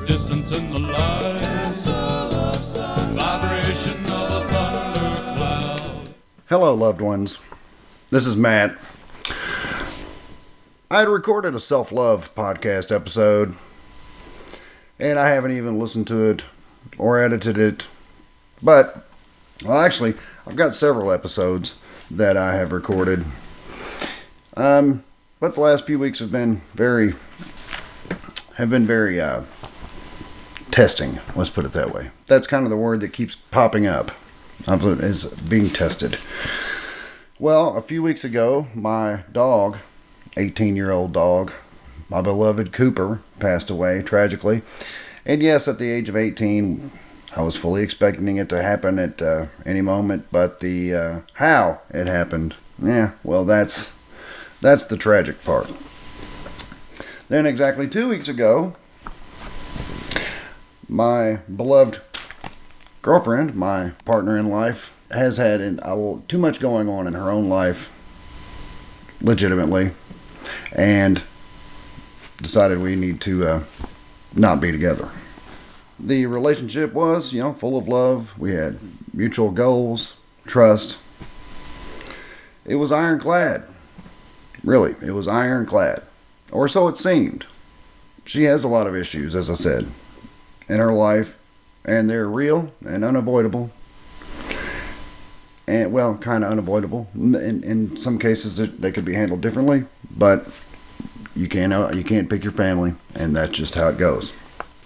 distance in the light, vibration of a thundercloud. Hello, loved ones. This is Matt. I had recorded a self-love podcast episode, and I haven't even listened to it or edited it. But, well, actually, I've got several episodes that I have recorded. But the last few weeks have been very testing. Let's put it that way. That's kind of the word that keeps popping up, is being tested. Well, a few weeks ago, my dog, 18-year-old dog, my beloved Cooper, passed away tragically. And yes, at the age of 18, I was fully expecting it to happen at any moment, but the how it happened, well, that's the tragic part. Then exactly 2 weeks ago, my beloved girlfriend, my partner in life, has had too much going on in her own life, legitimately, and decided we need to not be together. The relationship was, full of love. We had mutual goals, trust. It was ironclad. Really, it was ironclad. Or so it seemed. She has a lot of issues, as I said, in her life, and they're real and unavoidable. And, well, kind of unavoidable. In some cases, they could be handled differently, but you can't pick your family, and that's just how it goes.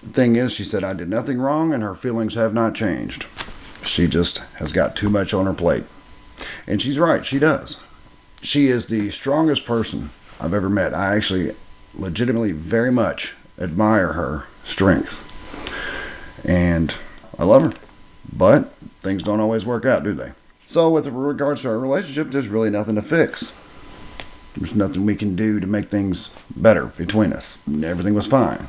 The thing is, she said I did nothing wrong, and her feelings have not changed. She just has got too much on her plate. And she's right, she does. She is the strongest person I've ever met. I actually legitimately very much admire her strength. And I love her. But things don't always work out, do they? So with regards to our relationship, there's really nothing to fix. There's nothing we can do to make things better between us. Everything was fine.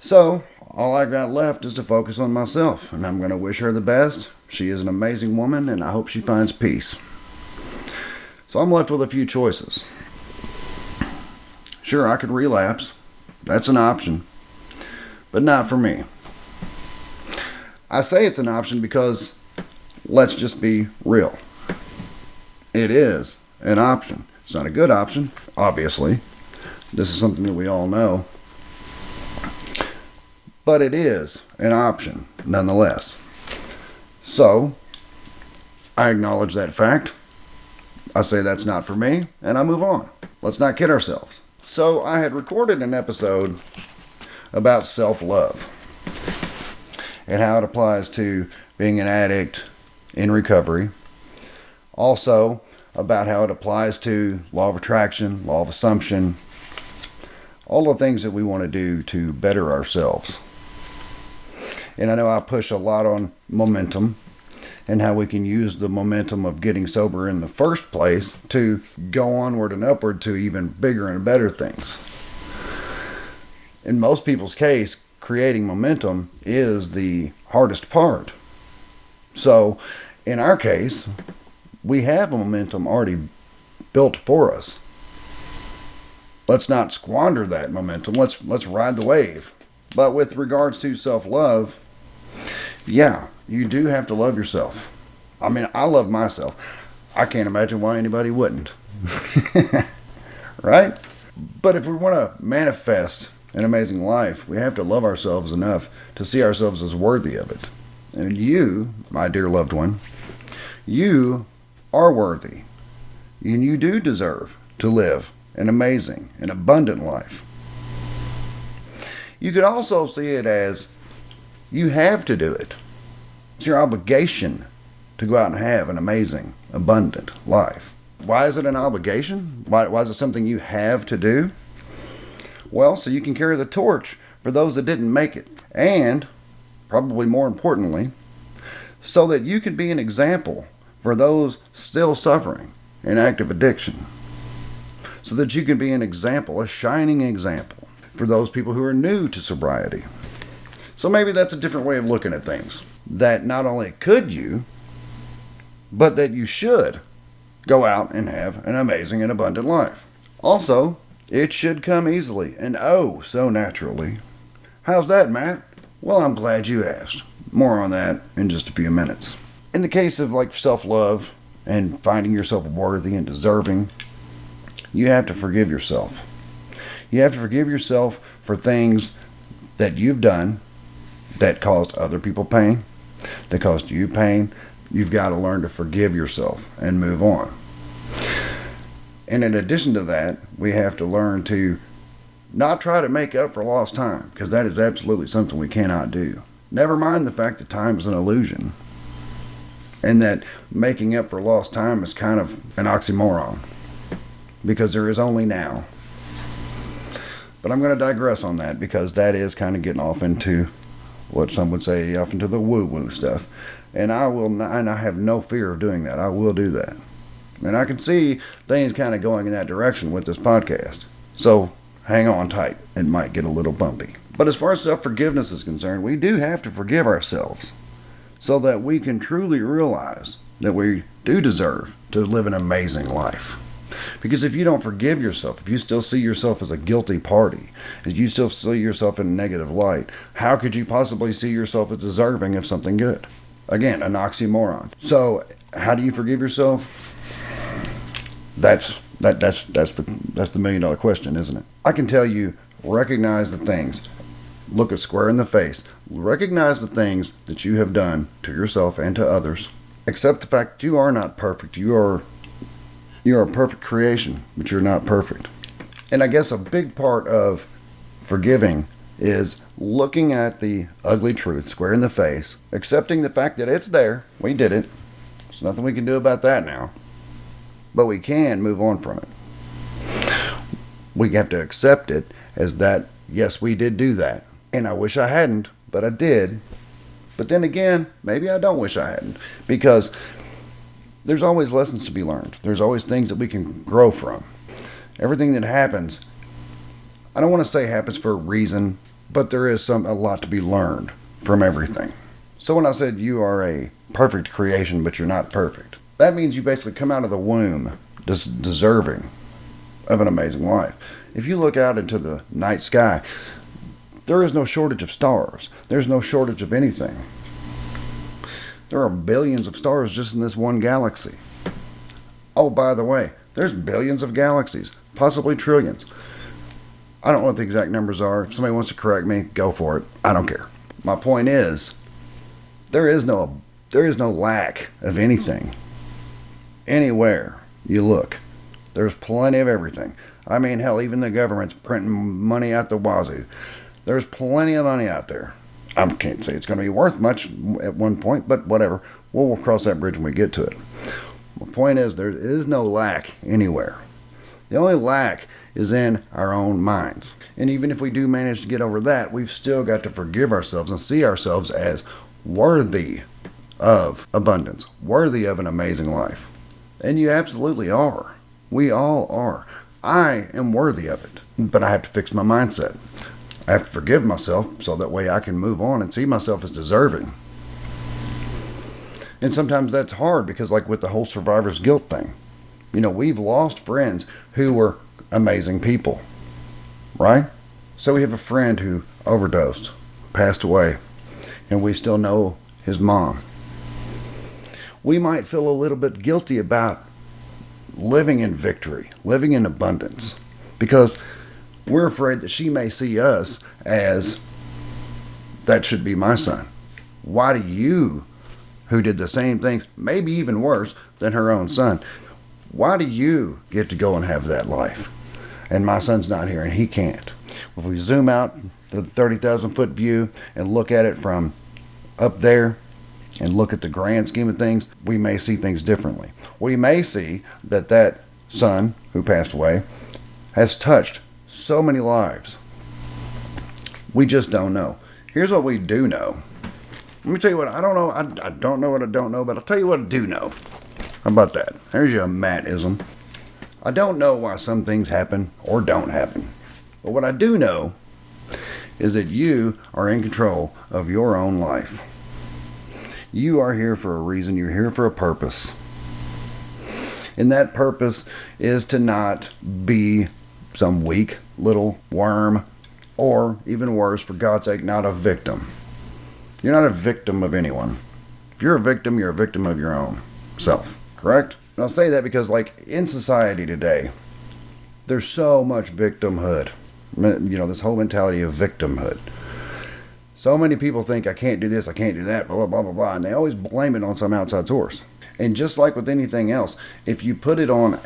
So all I got left is to focus on myself, and I'm going to wish her the best. She is an amazing woman, and I hope she finds peace. So I'm left with a few choices. Sure, I could relapse. That's an option. But not for me. I say it's an option because, let's just be real. It is an option. It's not a good option, obviously. This is something that we all know. But it is an option, nonetheless. So, I acknowledge that fact. I say that's not for me, and I move on. Let's not kid ourselves. So, I had recorded an episode about self-love and how it applies to being an addict in recovery. Also, about how it applies to law of attraction, law of assumption, all the things that we want to do to better ourselves. And I know I push a lot on momentum and how we can use the momentum of getting sober in the first place to go onward and upward to even bigger and better things. In most people's case, creating momentum is the hardest part. So, in our case, we have momentum already built for us. Let's not squander that momentum. Let's ride the wave. But with regards to self-love, you do have to love yourself. I mean, I love myself. I can't imagine why anybody wouldn't. Right? But if we want to manifest an amazing life, we have to love ourselves enough to see ourselves as worthy of it. And you, my dear loved one, you are worthy. And you do deserve to live an amazing and abundant life. You could also see it as you have to do it. It's your obligation to go out and have an amazing, abundant life. Why is it an obligation? Why is it something you have to do? Well, so you can carry the torch for those that didn't make it. And, probably more importantly, so that you can be an example for those still suffering in active addiction. So that you can be an example, a shining example, for those people who are new to sobriety. So maybe that's a different way of looking at things. That not only could you, but that you should go out and have an amazing and abundant life. Also, it should come easily and oh so naturally. How's that, Matt? Well, I'm glad you asked. More on that in just a few minutes. In the case of like self-love and finding yourself worthy and deserving, you have to forgive yourself. You have to forgive yourself for things that you've done that caused other people pain, that caused you pain. You've got to learn to forgive yourself and move on. And in addition to that, we have to learn to not try to make up for lost time, because that is absolutely something we cannot do. Never mind the fact that time is an illusion, and that making up for lost time is kind of an oxymoron, because there is only now. But I'm going to digress on that, because that is kind of getting off into what some would say, off into the woo-woo stuff. And I will not, and I have no fear of doing that. I will do that. And I can see things kind of going in that direction with this podcast. So hang on tight. It might get a little bumpy. But as far as self-forgiveness is concerned, we do have to forgive ourselves so that we can truly realize that we do deserve to live an amazing life. Because if you don't forgive yourself, if you still see yourself as a guilty party, if you still see yourself in a negative light, how could you possibly see yourself as deserving of something good? Again, an oxymoron. So, how do you forgive yourself? That's the $1,000,000 question, isn't it? I can tell you, recognize the things. Look it square in the face. Recognize the things that you have done to yourself and to others. Accept the fact that you are not perfect. You are a perfect creation, but you're not perfect. And I guess a big part of forgiving is looking at the ugly truth square in the face, accepting the fact that it's there. We did it. There's nothing we can do about that now. But we can move on from it. We have to accept it as that, yes, we did do that. And I wish I hadn't, but I did. But then again, maybe I don't wish I hadn't. Because there's always lessons to be learned. There's always things that we can grow from. Everything that happens, I don't want to say happens for a reason, but there is a lot to be learned from everything. So when I said you are a perfect creation, but you're not perfect, that means you basically come out of the womb deserving of an amazing life. If you look out into the night sky, there is no shortage of stars. There's no shortage of anything. There are billions of stars just in this one galaxy. Oh, by the way, there's billions of galaxies, possibly trillions. I don't know what the exact numbers are. If somebody wants to correct me, go for it. I don't care. My point is, there is no lack of anything. Anywhere you look, there's plenty of everything. I mean, hell, even the government's printing money out the wazoo. There's plenty of money out there. I can't say it's going to be worth much at one point, but whatever. We'll cross that bridge when we get to it. My point is, there is no lack anywhere. The only lack is in our own minds. And even if we do manage to get over that, we've still got to forgive ourselves and see ourselves as worthy of abundance, worthy of an amazing life. And you absolutely are. We all are. I am worthy of it, but I have to fix my mindset. I have to forgive myself so that way I can move on and see myself as deserving. And sometimes that's hard because, like with the whole survivor's guilt thing, we've lost friends who were amazing people, right? So we have a friend who overdosed, passed away, and we still know his mom. We might feel a little bit guilty about living in victory, living in abundance, because we're afraid that she may see us as, that should be my son. Why do you, who did the same things, maybe even worse than her own son, why do you get to go and have that life? And my son's not here and he can't. If we zoom out to the 30,000-foot view and look at it from up there and look at the grand scheme of things, we may see things differently. We may see that son who passed away has touched so many lives. We just don't know. Here's what we do know. Let me tell you what I don't know. I don't know what I don't know, but I'll tell you what I do know. How about that? There's your Mattism. I don't know why some things happen or don't happen. But what I do know is that you are in control of your own life. You are here for a reason. You're here for a purpose. And that purpose is to not be some weak little worm Or, even worse, for God's sake, not a victim. You're not a victim of anyone. If you're a victim, you're a victim of your own self. Correct? And I'll say that because, like, in society today, there's so much victimhood. This whole mentality of victimhood. So many people think, I can't do this, I can't do that, blah, blah, blah, blah, blah, and they always blame it on some outside source. And just like with anything else, if you put it on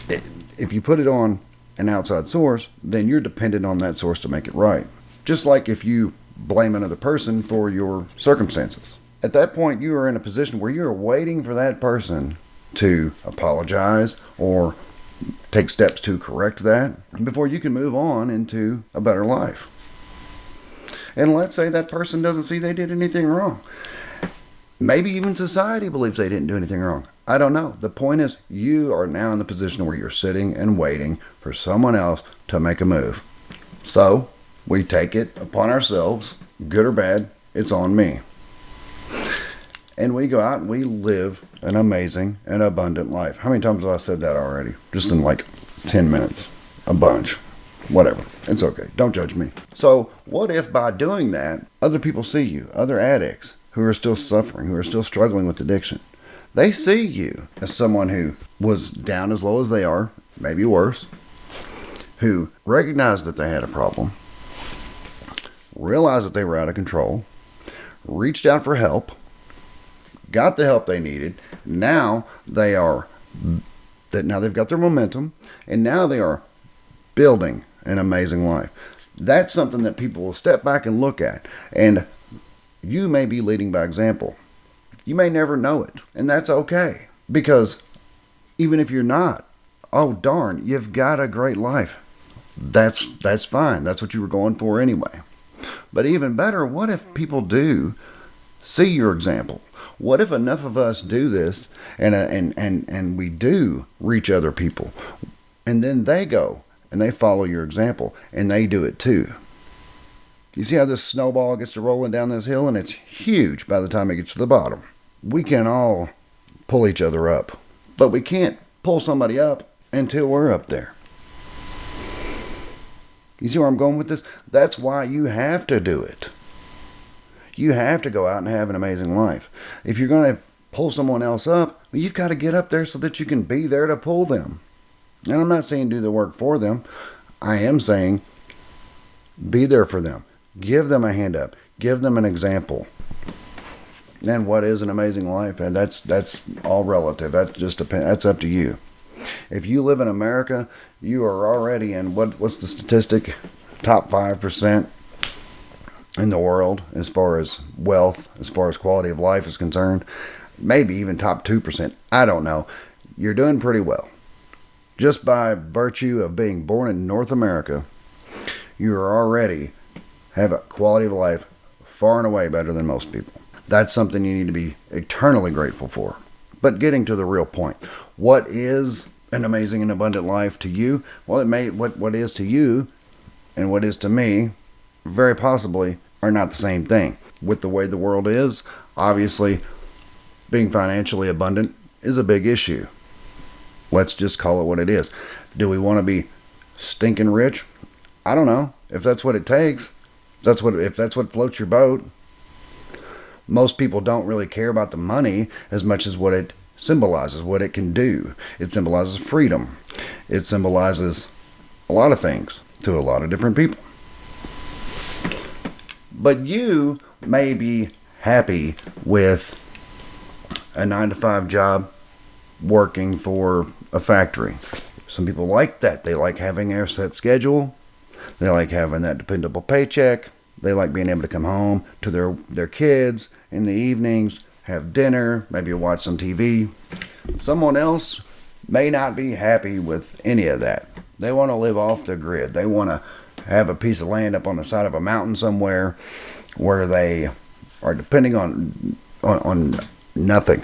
an outside source, then you're dependent on that source to make it right. Just like if you blame another person for your circumstances. At that point, you are in a position where you're waiting for that person to apologize or take steps to correct that before you can move on into a better life. And let's say that person doesn't see they did anything wrong. Maybe even society believes they didn't do anything wrong. I don't know. The point is, you are now in the position where you're sitting and waiting for someone else to make a move. So, we take it upon ourselves, good or bad, it's on me. And we go out and we live an amazing and abundant life. How many times have I said that already? Just in like 10 minutes. A bunch. Whatever. It's okay. Don't judge me. So, what if by doing that, other people see you, other addicts who are still suffering, who are still struggling with addiction, they see you as someone who was down as low as they are, maybe worse, who recognized that they had a problem, realized that they were out of control, reached out for help, got the help they needed. Now they've got their momentum, and now they are building an amazing life. That's something that people will step back and look at, and you may be leading by example. You may never know it, and that's okay, because even if you're not, oh darn, you've got a great life. That's fine. That's what you were going for anyway. But even better, what if people do see your example? What if enough of us do this and we do reach other people, and then they go and they follow your example and they do it too? You see how this snowball gets to rolling down this hill, and it's huge by the time it gets to the bottom. We can all pull each other up, but we can't pull somebody up until we're up there. You see where I'm going with this? That's why you have to do it. You have to go out and have an amazing life. If you're going to pull someone else up, well, you've got to get up there so that you can be there to pull them. And I'm not saying do the work for them. I am saying be there for them. Give them a hand up. Give them an example. And what is an amazing life? And that's all relative. That just depends. That's up to you. If you live in America, you are already in what's the statistic? Top 5% in the world as far as wealth, as far as quality of life is concerned. Maybe even top 2%. I don't know. You're doing pretty well. Just by virtue of being born in North America, you are already have a quality of life far and away better than most people. That's something you need to be eternally grateful for. But getting to the real point, what is an amazing and abundant life to you? Well, what is to you and what is to me, very possibly, are not the same thing. With the way the world is, obviously, being financially abundant is a big issue. Let's just call it what it is. Do we want to be stinking rich? I don't know. If that's what it takes, if that's what floats your boat. Most people don't really care about the money as much as what it symbolizes, what it can do. It symbolizes freedom. It symbolizes a lot of things to a lot of different people. But you may be happy with a 9-to-5 job working for a factory. Some people like that. They like having a set schedule. They like having that dependable paycheck. They like being able to come home to their kids in the evenings, have dinner, maybe watch some TV. Someone else may not be happy with any of that. They want to live off the grid. They want to have a piece of land up on the side of a mountain somewhere where they are depending on nothing.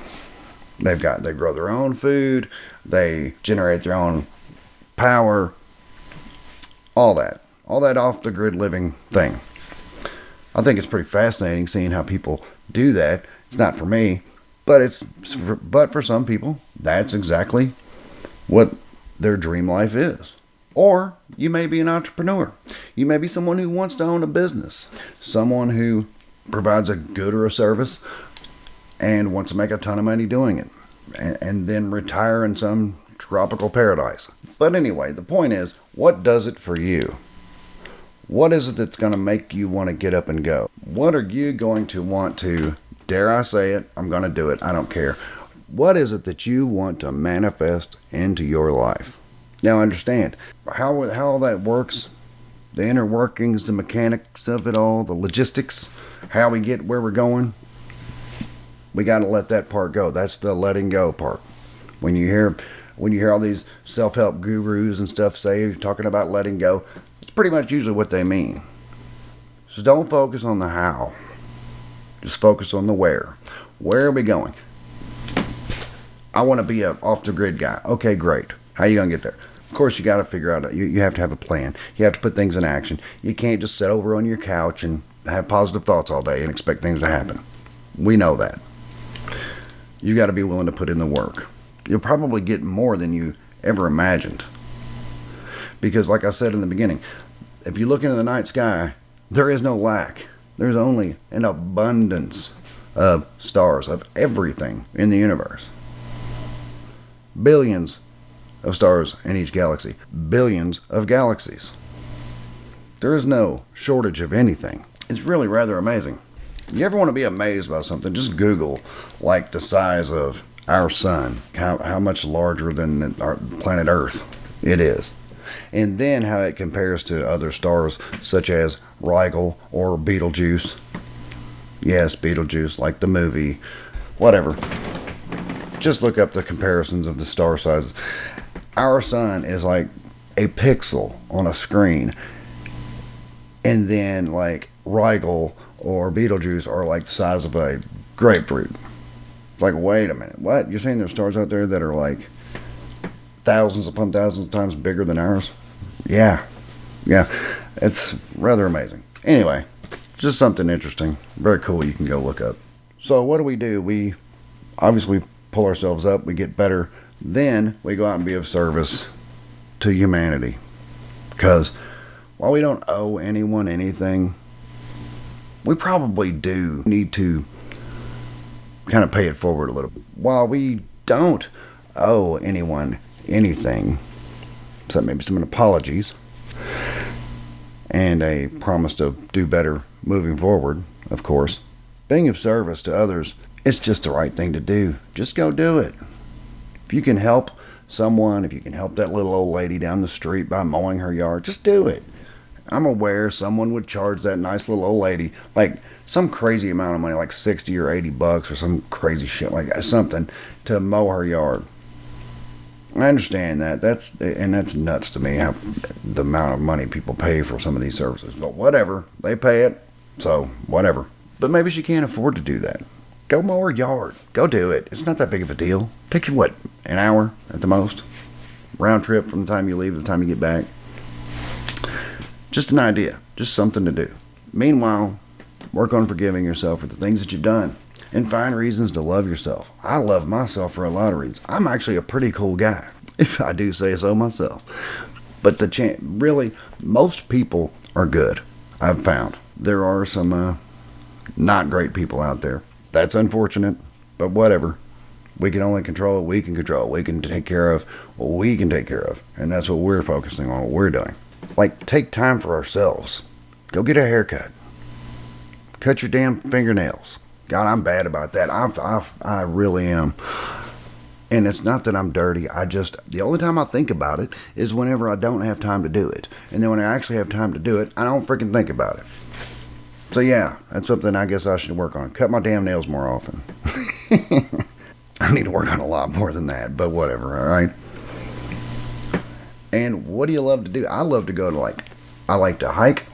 They grow their own food, they generate their own power, all that off the grid living thing. I think it's pretty fascinating seeing how people do that. It's not for me, but for some people, that's exactly what their dream life is. Or you may be an entrepreneur. You may be someone who wants to own a business, someone who provides a good or a service and wants to make a ton of money doing it, and then retire in some tropical paradise. But anyway, the point is, what does it for you? What is it that's going to make you want to get up and go? What are you going to want to, dare I say it, I'm going to do it, I don't care. What is it that you want to manifest into your life? Now understand, how all that works, the inner workings, the mechanics of it all, the logistics, how we get where we're going, we got to let that part go. That's the letting go part. When you hear all these self-help gurus and stuff talking about letting go, it's pretty much usually what they mean. So don't focus on the how. Just focus on the where. Where are we going? I want to be a off-the-grid guy. Okay, great. How you going to get there? Of course, you got to figure out, you have to have a plan. You have to put things in action. You can't just sit over on your couch and have positive thoughts all day and expect things to happen. We know that. You got to be willing to put in the work. You'll probably get more than you ever imagined. Because like I said in the beginning, if you look into the night sky, there is no lack. There's only an abundance of stars, of everything in the universe. Billions of stars in each galaxy. Billions of galaxies. There is no shortage of anything. It's really rather amazing. You ever want to be amazed by something, just Google like the size of our sun, how much larger than our planet Earth it is. And then how it compares to other stars such as Rigel or Betelgeuse. Yes, Betelgeuse, like the movie, whatever. Just look up the comparisons of the star sizes. Our sun is like a pixel on a screen. And then like Rigel or Betelgeuse are like the size of a grapefruit. It's like, wait a minute, what? You're saying there's stars out there that are like thousands upon thousands of times bigger than ours? Yeah. It's rather amazing. Anyway, just something interesting. Very cool you can go look up. So what do? We obviously pull ourselves up. We get better. Then we go out and be of service to humanity. Because while we don't owe anyone anything, we probably do need to kind of pay it forward a little bit. While we don't owe anyone anything, except maybe some apologies and a promise to do better moving forward, of course, being of service to others, it's just the right thing to do. Just go do it. If you can help someone, if you can help that little old lady down the street by mowing her yard, just do it. I'm aware someone would charge that nice little old lady like some crazy amount of money, like 60 or 80 bucks or some crazy shit like that, something to mow her yard. I understand that. That's nuts to me, how the amount of money people pay for some of these services. But whatever, they pay it, so whatever. But maybe she can't afford to do that. Go mow her yard. Go do it. It's not that big of a deal. Take you, an hour at the most? Round trip from the time you leave to the time you get back. Just an idea. Just something to do. Meanwhile, work on forgiving yourself for the things that you've done. And find reasons to love yourself. I love myself for a lot of reasons. I'm actually a pretty cool guy, if I do say so myself. But really, most people are good, I've found. There are some not great people out there. That's unfortunate, but whatever. We can only control what we can control. We can take care of what we can take care of. And that's what we're focusing on, what we're doing. Like, take time for ourselves. Go get a haircut. Cut your damn fingernails. God, I'm bad about that. I really am. And it's not that I'm dirty. The only time I think about it is whenever I don't have time to do it. And then when I actually have time to do it, I don't freaking think about it. So yeah, that's something I guess I should work on. Cut my damn nails more often. I need to work on a lot more than that, but whatever, alright? And what do you love to do? I love to go to I like to hike,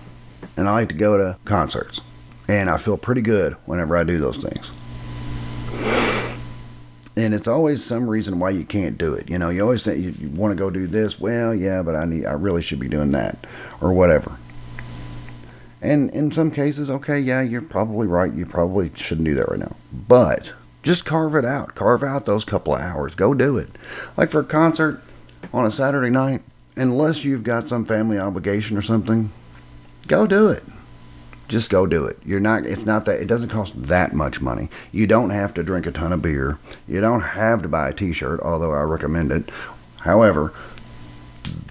and I like to go to concerts. And I feel pretty good whenever I do those things. And it's always some reason why you can't do it. You know, you always think you want to go do this. Well, yeah, but I really should be doing that or whatever. And in some cases, okay, yeah, you're probably right. You probably shouldn't do that right now. But just carve it out. Carve out those couple of hours. Go do it. Like for a concert on a Saturday night unless you've got some family obligation or something, go do it. Just go do it. It's not that, it doesn't cost that much money. You don't have to drink a ton of beer. You don't have to buy a t-shirt, although I recommend it. However,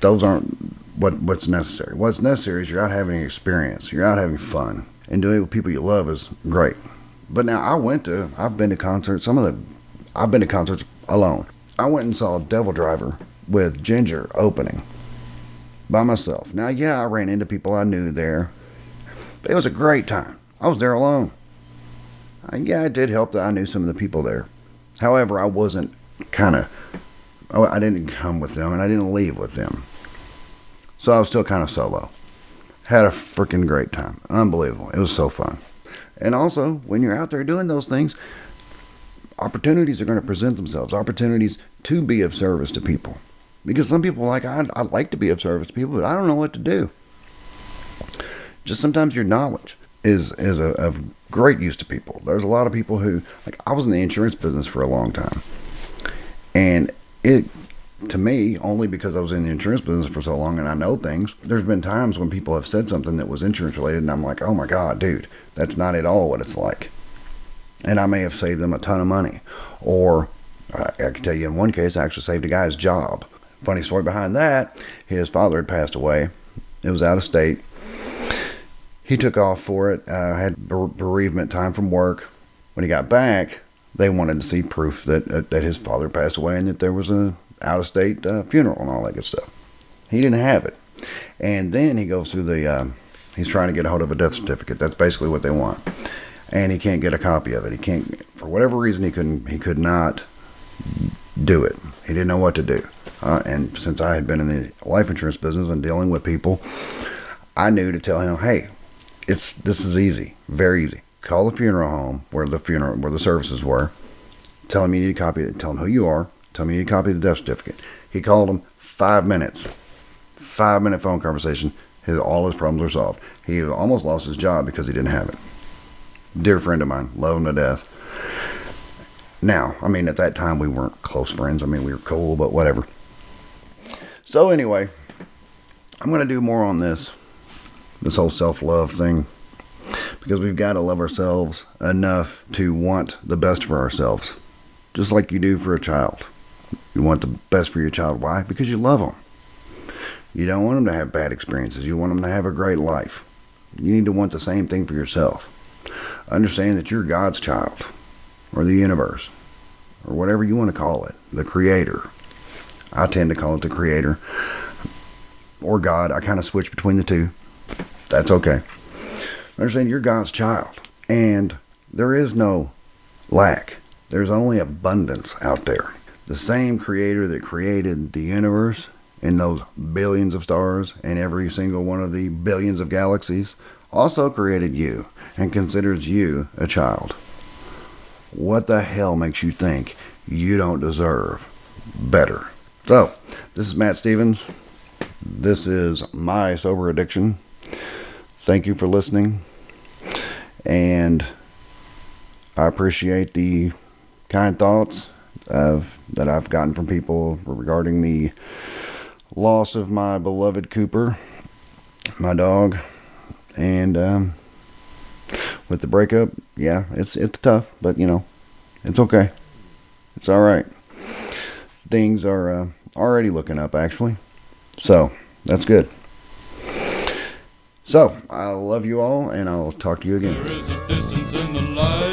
those aren't what's necessary. What's necessary is you're out having an experience. You're out having fun. And doing it with people you love is great. But now I've been to concerts. I've been to concerts alone. I went and saw Devil Driver with Ginger opening by myself. Now, yeah, I ran into people I knew there, but it was a great time. I was there alone. Yeah, it did help that I knew some of the people there. However, I didn't come with them and I didn't leave with them. So I was still kind of solo. Had a freaking great time. Unbelievable. It was so fun. And also, when you're out there doing those things, opportunities are going to present themselves. Opportunities to be of service to people. Because some people are like, I'd like to be of service to people, but I don't know what to do. Just sometimes your knowledge is of great use to people. There's a lot of people who, like, I was in the insurance business for a long time. And to me, only because I was in the insurance business for so long and I know things, there's been times when people have said something that was insurance related and I'm like, oh my God, dude, that's not at all what it's like. And I may have saved them a ton of money. Or I can tell you in one case, I actually saved a guy's job. Funny story behind that, his father had passed away. It was out of state. He took off for it, had bereavement time from work. When he got back, they wanted to see proof that his father passed away and that there was a out-of-state funeral and all that good stuff. He didn't have it. And then he goes through he's trying to get a hold of a death certificate. That's basically what they want. And he can't get a copy of it. He can't, for whatever reason, he could not do it. He didn't know what to do. And since I had been in the life insurance business and dealing with people, I knew to tell him, hey, this is easy, very easy. Call the funeral home where the services were. Tell him you need a copy. Tell him who you are. Tell him you need a copy of the death certificate. He called him 5 minutes. 5-minute phone conversation. All his problems were solved. He almost lost his job because he didn't have it. Dear friend of mine, love him to death. Now, I mean, at that time we weren't close friends. I mean, we were cool, but whatever. So anyway, I'm going to do more on this whole self-love thing, because we've got to love ourselves enough to want the best for ourselves, just like you do for a child. You want the best for your child. Why? Because you love them. You don't want them to have bad experiences. You want them to have a great life. You need to want the same thing for yourself. Understand that you're God's child, or the universe, or whatever you want to call it, the creator. I tend to call it the creator, or God. I kind of switch between the two. That's okay. Understand you're God's child, and there is no lack. There's only abundance out there. The same creator that created the universe and those billions of stars and every single one of the billions of galaxies also created you and considers you a child. What the hell makes you think you don't deserve better? So, this is Matt Stevens. This is my sober addiction. Thank you for listening. And I appreciate the kind thoughts that I've gotten from people regarding the loss of my beloved Cooper, my dog. And with the breakup, yeah, it's tough, but it's okay. It's all right. Things are already looking up, actually. So, that's good. So, I love you all, and I'll talk to you again. There is a distance in the light.